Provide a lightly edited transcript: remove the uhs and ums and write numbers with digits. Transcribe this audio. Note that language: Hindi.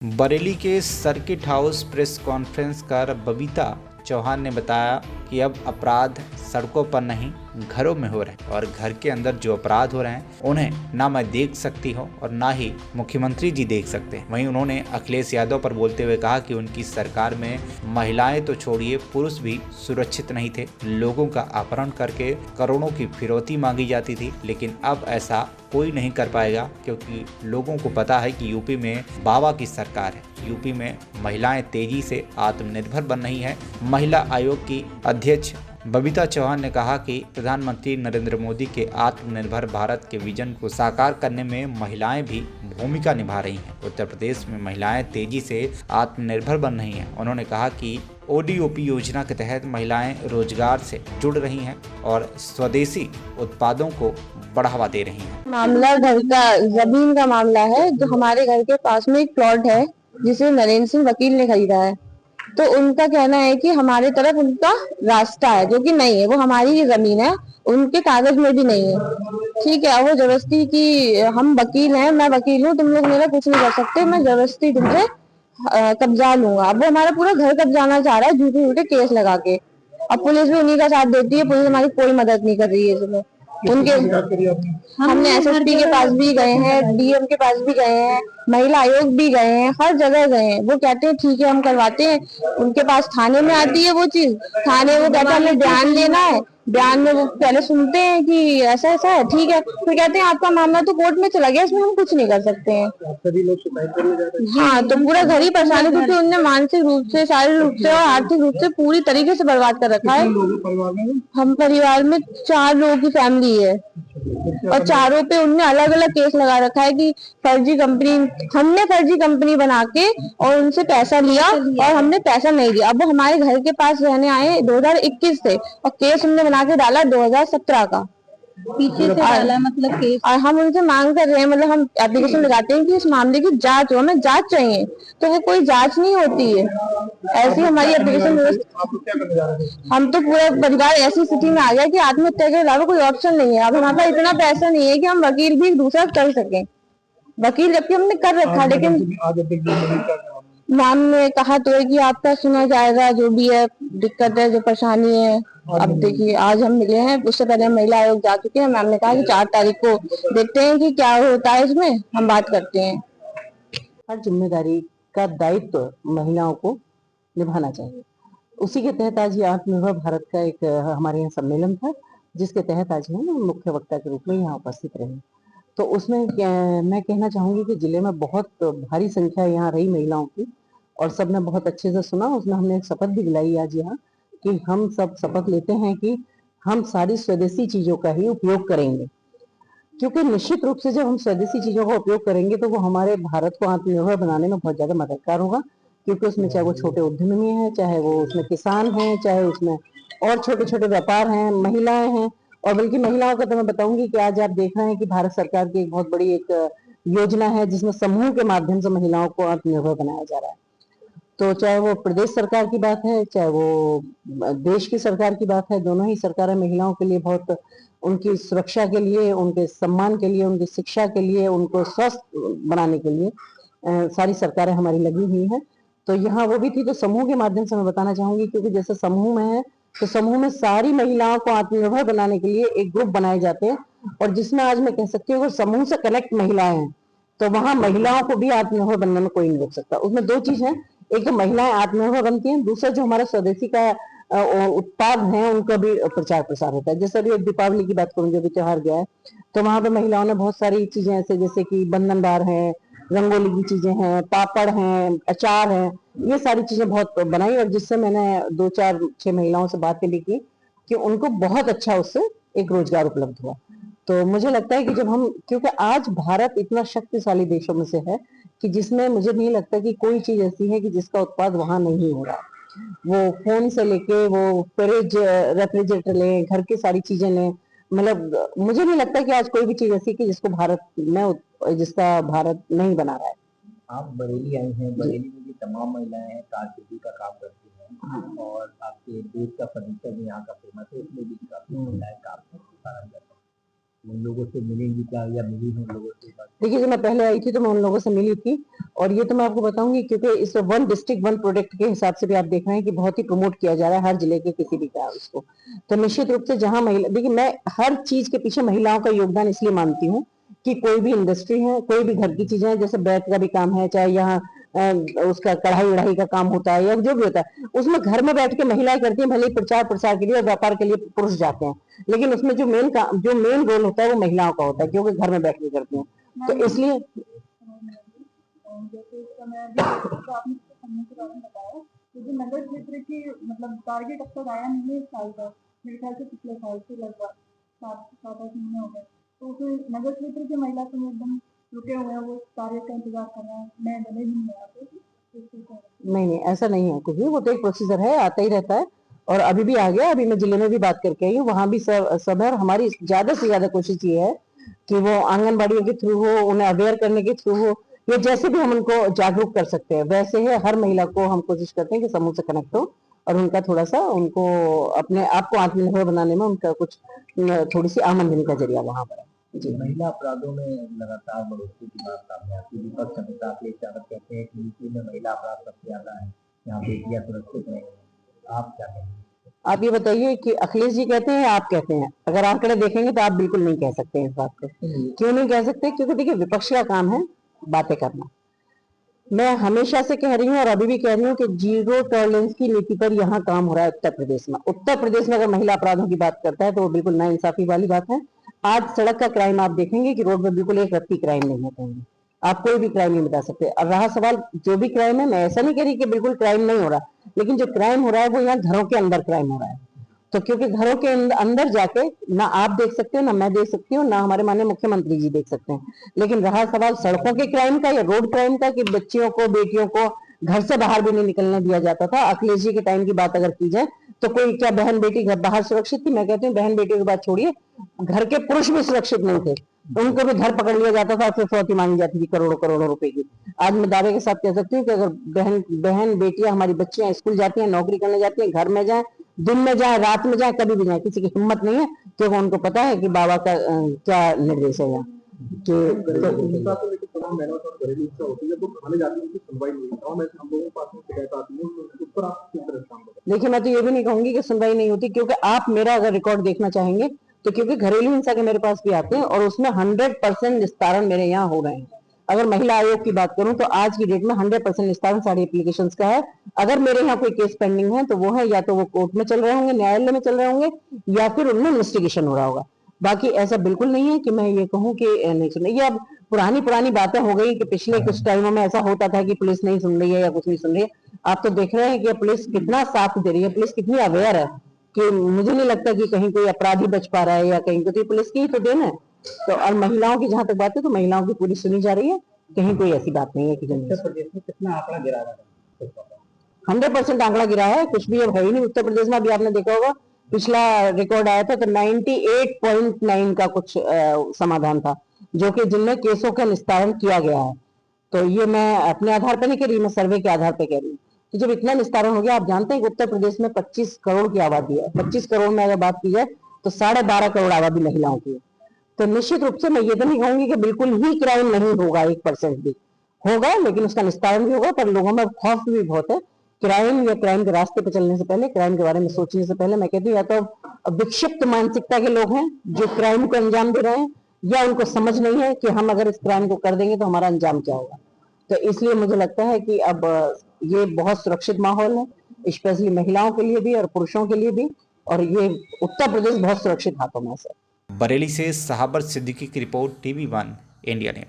बरेली के सर्किट हाउस प्रेस कॉन्फ्रेंस कर बबीता चौहान ने बताया कि अब अपराध सड़कों पर नहीं घरों में हो रहे हैं और घर के अंदर जो अपराध हो रहे हैं उन्हें ना मैं देख सकती हूं और ना ही मुख्यमंत्री जी देख सकते हैं। वहीं उन्होंने अखिलेश यादव पर बोलते हुए कहा कि उनकी सरकार में महिलाएं तो छोड़िए पुरुष भी सुरक्षित नहीं थे, लोगों का अपहरण करके करोड़ों की फिरौती मांगी जाती थी, लेकिन अब ऐसा कोई नहीं कर पाएगा क्योंकि लोगों को पता है कि यूपी में बाबा की सरकार है। यूपी में महिलाएं तेजी से आत्मनिर्भर बन रही हैं। महिला आयोग की अध्यक्ष बबीता चौहान ने कहा कि प्रधानमंत्री नरेंद्र मोदी के आत्मनिर्भर भारत के विजन को साकार करने में महिलाएं भी भूमिका निभा रही हैं। उत्तर प्रदेश में महिलाएं तेजी से आत्मनिर्भर बन रही हैं। उन्होंने कहा कि ओडीओपी योजना के तहत महिलाएं रोजगार से जुड़ रही हैं और स्वदेशी उत्पादों को बढ़ावा दे रही हैं। मामला घर का जमीन का मामला है। जो हमारे घर के पास में एक प्लॉट है जिसे नरेंद्र सिंह वकील ने खरीदा है, तो उनका कहना है कि हमारे तरफ उनका रास्ता है, जो कि नहीं है। वो हमारी ही जमीन है, उनके कागज में भी नहीं है। ठीक है, वो जबरदस्ती की हम वकील हैं, मैं वकील हूँ, तुम लोग मेरा कुछ नहीं कर सकते, मैं जबरदस्ती तुमसे कब्जा लूंगा। अब वो हमारा पूरा घर कब्जाना चाह रहा है झूठे झूठे केस लगा के। अब पुलिस भी उन्हीं का साथ देती है, पुलिस हमारी कोई मदद नहीं कर रही है इसमें। उनके हमने एसएसपी के पास भी गए हैं, डीएम के पास भी गए हैं, महिला आयोग भी गए हैं, हर जगह गए हैं। वो कहते हैं ठीक है हम करवाते हैं। उनके पास थाने में आती है वो चीज, थाने वो कहता है हमें बयान लेना है, बयान में वो पहले सुनते हैं कि ऐसा ऐसा है, ठीक है, फिर कहते हैं आपका मामला तो कोर्ट में चला गया, इसमें हम कुछ नहीं कर सकते हैं। सभी लोग शिकायत करने जा रहे हैं। हाँ, तो पूरा घर ही परेशान है क्योंकि उनने मानसिक रूप से, शारीरिक रूप से और आर्थिक रूप से पूरी तरीके से बर्बाद कर रखा है। हम परिवार में 4 लोगों की फैमिली है और चारों पे उनने अलग अलग केस लगा रखा है कि फर्जी कंपनी, हमने फर्जी कंपनी बना के और उनसे पैसा लिया और हमने पैसा नहीं दिया। अब वो हमारे घर के पास रहने आए 2021 से और केस हमने बना के डाला 2017 का, पीछे से डाला मतलब केस। और हम उनसे मांग कर रहे हैं, मतलब हम एप्लीकेशन लगाते हैं कि इस मामले की जांच हो, हमें जांच चाहिए, तो वो कोई जांच नहीं होती है। ऐसी हमारी एप्लीकेशन, हम तो पूरा परिवार ऐसी स्थिति में आ गया कि आत्महत्या के अलावा कोई ऑप्शन नहीं है। अब हमारे पास इतना पैसा नहीं है कि हम वकील भी दूसरा कर सकें। वकील जबकि हमने कर रखा, लेकिन मैम ने कहा तो है कि आपका सुना जाएगा, जो भी है दिक्कत है, जो परेशानी है। अब देखिए आज हम मिले हैं, उससे पहले हम महिला आयोग जा चुके हैं। मैम ने कहा कि 4 तारीख को देखते हैं कि क्या होता है, इसमें हम बात करते हैं। हर जिम्मेदारी का दायित्व महिलाओं को निभाना चाहिए। उसी के तहत आज ये आत्मनिर्भर भारत का एक हमारे यहाँ सम्मेलन था, जिसके तहत आज हम मुख्य वक्ता के रूप में यहाँ उपस्थित रहे। तो उसमें मैं कहना चाहूंगी कि जिले में बहुत भारी संख्या यहाँ रही महिलाओं की और सबने बहुत अच्छे से सुना। उसमें हमने एक शपथ भी दिलाई आज यहाँ कि हम सब शपथ लेते हैं कि हम सारी स्वदेशी चीजों का ही उपयोग करेंगे, क्योंकि निश्चित रूप से जब हम स्वदेशी चीजों का उपयोग करेंगे तो वो हमारे भारत को आत्मनिर्भर बनाने में बहुत ज्यादा मददगार होगा। क्योंकि उसमें चाहे वो छोटे उद्यमी हैं, चाहे वो उसमें किसान हैं, चाहे उसमें और छोटे छोटे व्यापार हैं, महिलाएं हैं। और बल्कि महिलाओं का तो मैं बताऊंगी कि आज आप देख रहे हैं कि भारत सरकार की एक बहुत बड़ी एक योजना है जिसमें समूह के माध्यम से महिलाओं को आत्मनिर्भर बनाया जा रहा है। तो चाहे वो प्रदेश सरकार की बात है, चाहे वो देश की सरकार की बात है, दोनों ही सरकारें महिलाओं के लिए बहुत, उनकी सुरक्षा के लिए, उनके सम्मान के लिए, उनकी शिक्षा के लिए, उनको स्वस्थ बनाने के लिए सारी सरकारें हमारी लगी हुई हैं। तो यहाँ वो भी थी, तो समूह के माध्यम से मैं बताना चाहूंगी, क्योंकि जैसे समूह में है तो समूह में सारी महिलाओं को आत्मनिर्भर बनाने के लिए एक ग्रुप बनाए जाते हैं, और जिसमें आज मैं कह सकती हूँ समूह से कनेक्ट महिलाएं हैं, तो वहां महिलाओं को भी आत्मनिर्भर बनने में कोई नहीं रोक सकता। उसमें 2 चीज है, एक तो महिलाएं आत्मनिर्भर बनती हैं, दूसरा जो हमारा स्वदेशी का उत्पाद है उनका भी प्रचार प्रसार होता है। जैसे अभी दीपावली की बात करूँ, जो भी त्योहार गया है, तो वहां पे महिलाओं ने बहुत सारी चीजें ऐसे, जैसे कि बंधनदार है, रंगोली की चीजें हैं, पापड़ हैं, अचार हैं, ये सारी चीजें बहुत बनाई, और जिससे मैंने 2 4 6 महिलाओं से बातें भी की कि उनको बहुत अच्छा उससे एक रोजगार उपलब्ध हुआ। तो मुझे लगता है कि जब हम, क्योंकि आज भारत इतना शक्तिशाली देशों में से है कि जिसमें मुझे नहीं लगता कि कोई चीज ऐसी है कि जिसका उत्पाद वहां नहीं हो रहा। वो फोन से लेके वो फ्रिज, रेफ्रिजरेटर लें, घर की सारी चीजें लें, मतलब मुझे नहीं लगता कि आज कोई भी चीज ऐसी कि जिसको भारत में, जिसका भारत नहीं बना रहा है। आप बरेली आई हैं, बरेली में भी तमाम महिलाएं हैं, कारपेंटरी का काम करती हैं। हाँ। और आपके दूध का फर्नीचर भी यहाँ का फेमस है, इसमें भी काफी महिलाएं काम करती हैं। उन लोगों से मिलेंगी क्या या मिली उन लोगों से बात? देखिए, जब मैं पहले आई थी तो मैं उन लोगों से मिली थी, और ये तो मैं आपको बताऊंगी क्योंकि इस वन डिस्ट्रिक्ट वन प्रोडक्ट के हिसाब से भी आप देख रहे हैं कि बहुत ही प्रमोट किया जा रहा है हर जिले के किसी भी का उसको। तो निश्चित रूप से जहां महिला, देखिए मैं हर चीज के पीछे महिलाओं का योगदान इसलिए मानती हूँ कि कोई भी इंडस्ट्री है, कोई भी घर की चीजें हैं, जैसे बैट का भी काम है, चाहे यहाँ उसका कढ़ाई उढ़ाई का काम होता है या जो भी होता है, उसमें घर में बैठ के महिलाएं करती हैं, भले ही प्रचार प्रसार के लिए और व्यापार के लिए पुरुष जाते हैं, लेकिन उसमें जो मेन रोल होता है वो महिलाओं का होता है, क्योंकि घर में बैठ के करती हैं। तो इसलिए जैसे इस समय भी तो आपने समूह के बारे में बताया, तो जो नगर क्षेत्र की मतलब टारगेट अब तक आया नहीं है इस साल का, मेरे ख्याल से पिछले साल से लगभग 7-8 महीने हो गए, तो उसमें नगर क्षेत्र की महिला समूह एकदम रुके हुए हैं, वो टारगेट का इंतजार कर रहे हैं, मैं बने भी नहीं आते। नहीं, ऐसा नहीं है कुछ भी, वो तो एक प्रोसीजर है, आता ही रहता है, और अभी भी आ गया। अभी मैं जिले में भी बात करके आई हूँ, वहां भी सब है, और हमारी ज्यादा से ज्यादा कोशिश ये है कि वो आंगनबाड़ियों के थ्रू हो, उन्हें अवेयर करने के थ्रू हो, या जैसे भी हम उनको जागरूक कर सकते हैं वैसे है, हर महिला को हम कोशिश करते हैं कि समूह से कनेक्ट हो और उनका थोड़ा सा उनको अपने आप को आत्मनिर्भर बनाने में उनका कुछ थोड़ी सी आमदनी का जरिया वहां पर है। जी, महिला अपराधों में लगातार बढ़ोतरी की बात सामने आती है। विपक्ष हमेशा अखिलेश यादव कहते हैं कि यूपी में महिला अपराध सबसे ज्यादा है, यहाँ बेटियां सुरक्षित नहीं है, आप क्या कहेंगे? आप ये बताइए कि अखिलेश जी कहते हैं आप कहते हैं? अगर आंकड़े देखेंगे तो आप बिल्कुल नहीं कह सकते इस बात को। क्यों नहीं कह सकते? क्योंकि देखिए, विपक्ष का काम है बातें करना। मैं हमेशा से कह रही हूँ और अभी भी कह रही हूँ कि जीरो टॉलरेंस की नीति पर यहाँ काम हो रहा है उत्तर प्रदेश में। उत्तर प्रदेश में अगर महिला अपराधों की बात करता है तो वो बिल्कुल नाइंसाफी वाली बात है। आज सड़क का क्राइम आप देखेंगे कि रोड पर बिल्कुल एक रत्ती क्राइम नहीं है कहीं, आप कोई भी क्राइम नहीं बता सकते। और रहा सवाल जो भी क्राइम है, मैं ऐसा नहीं कह रही कि बिल्कुल क्राइम नहीं हो रहा, लेकिन जो क्राइम हो रहा है वो यहाँ घरों के अंदर क्राइम हो रहा है। तो क्योंकि घरों के अंदर जाके ना आप देख सकते हो, ना मैं देख सकती हूँ, ना हमारे माननीय मुख्यमंत्री जी देख सकते हैं। लेकिन रहा सवाल सड़कों के क्राइम का या रोड क्राइम का, कि बच्चियों को, बेटियों को घर से बाहर भी नहीं निकलने दिया जाता था। अखिलेश जी के टाइम की बात अगर की जाए तो कोई क्या बहन बेटी घर बाहर सुरक्षित थी? मैं कहती हूँ बहन बेटी की बात छोड़िए, घर के पुरुष भी सुरक्षित नहीं थे, उनको भी घर पकड़ लिया जाता था, फिर फिरौती मांगी जाती थी करोड़ों करोड़ों रुपए की। आज मैं दावे के साथ कह सकती हूँ कि अगर बहन बेटियां, हमारी बच्चियां स्कूल जाती हैं, नौकरी करने जाती हैं, घर में जाए, दिन में जाए, रात में जाए, कभी भी जाए, किसी की हिम्मत नहीं है, क्योंकि उनको पता है कि बाबा का क्या निर्देश है यहाँ। देखिए, मैं तो ये भी नहीं कहूंगी कि सुनवाई नहीं होती, क्योंकि आप मेरा अगर रिकॉर्ड देखना चाहेंगे तो क्योंकि घरेलू हिंसा के मेरे पास भी आते हैं और उसमें 100% निस्तारण मेरे यहाँ हो रहे हैं। अगर महिला आयोग की बात करूं तो आज की डेट में 100% निस्तारण सारी एप्लीकेशंस का है। अगर मेरे यहाँ कोई केस पेंडिंग है तो वो है या तो वो कोर्ट में चल रहे होंगे, न्यायालय में चल रहे होंगे, या फिर उनमें इन्वेस्टिगेशन हो रहा होगा। बाकी ऐसा बिल्कुल नहीं है कि मैं ये कहूँ कि नहीं सुन रही। ये अब पुरानी बातें हो गई कि पिछले कुछ टाइमों में ऐसा होता था कि पुलिस नहीं सुन रही है या कुछ नहीं सुन रही है। आप तो देख रहे हैं कि पुलिस कितना साथ दे रही है, पुलिस कितनी अवेयर है, कि मुझे नहीं लगता कि कहीं कोई अपराधी बच पा रहा है या कहीं को, तो पुलिस की ही तो देन है। तो और महिलाओं की जहां तक बात है तो महिलाओं की पूरी सुनी जा रही है, कहीं कोई ऐसी बात नहीं है कि उत्तर प्रदेश में कितना आंकड़ा गिरा रहा है? 100% आंकड़ा गिरा है, कुछ भी अब है ही नहीं उत्तर प्रदेश में। अभी आपने देखा होगा पिछला रिकॉर्ड आया था तो 98.9 का कुछ समाधान था, जो कि जिनमें केसों का निस्तारण किया गया है। तो ये मैं अपने आधार पर नहीं कह रही, मैं सर्वे के आधार पर कह रही हूँ। तो जब इतना निस्तारण हो गया, आप जानते हैं कि उत्तर प्रदेश में 25 करोड़ की आबादी है। 25 करोड़ में अगर बात की जाए तो 12.5 करोड़ आबादी महिलाओं की है। तो निश्चित रूप से मैं ये तो नहीं कहूंगी कि बिल्कुल ही क्राइम नहीं होगा, 1% भी होगा, लेकिन उसका निस्तारण भी होगा। पर लोगों में खौफ भी बहुत है। क्राइम या क्राइम के रास्ते पे चलने से पहले, क्राइम के बारे में सोचने से पहले, मैं कहती हूँ या तो विक्षिप्त मानसिकता के लोग हैं जो क्राइम को अंजाम दे रहे हैं, या उनको समझ नहीं है कि हम अगर इस क्राइम को कर देंगे तो हमारा अंजाम क्या होगा। तो इसलिए मुझे लगता है कि अब ये बहुत सुरक्षित माहौल है, स्पेशली महिलाओं के लिए भी और पुरुषों के लिए भी, और ये उत्तर प्रदेश बहुत सुरक्षित हाथों में है। बरेली से साहबर सिद्दीकी की रिपोर्ट, TV1 इंडिया ने।